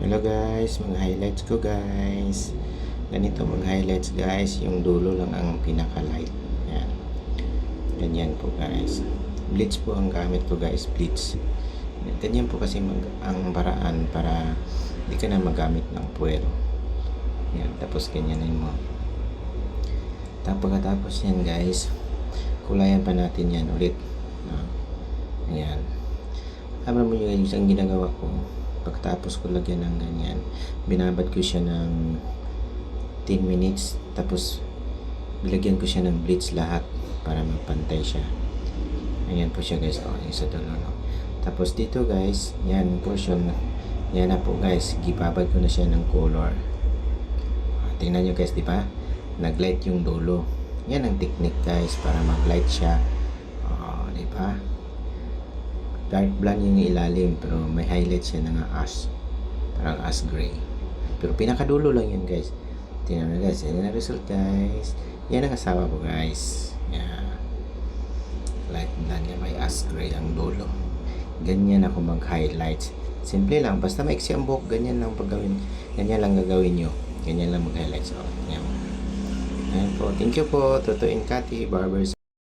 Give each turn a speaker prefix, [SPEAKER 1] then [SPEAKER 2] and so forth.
[SPEAKER 1] Hello guys, mga highlights ko guys. Ganito mag-highlights guys, yung dulo lang ang pinaka-light. Yan. Ganyan po guys. Bleach po ang gamit ko guys, bleach. Ganyan po kasi ang paraan para hindi ka na magamit ng puwero. Yan, tapos ganyanin mo. Tapos yan guys, kulayan pa natin yan ulit. Ayan. Alam mo yung isang ginagawa ko, pagkatapos ko lagyan ng ganyan, binabad ko siya ng 10 minutes, tapos bilagyan ko siya ng bleach lahat para magpantay siya. Ayan po siya guys, yung sa dulo, no? Tapos dito guys, yan portion, yan na po guys, gibabad ko na siya ng color. Tingnan nyo guys, di ba? Nag-light yung dulo. Yan ang technique guys, para mag-light siya. Di ba? Dark blonde yung ilalim, pero may highlight siya ng ash, parang ash gray, pero pinakadulo lang yun guys. Tingnan mo guys, yan ang result guys. Yan ang asawa ko guys. Yeah. Light blonde yan, may ash gray ang dulo. Ganyan ako mag-highlights. Simple lang, basta maiksi ang buhok, ganyan lang paggawin. Ganyan lang gagawin nyo, ganyan lang mag-highlights. Yan po, thank you po, Totoo Incati Barbers.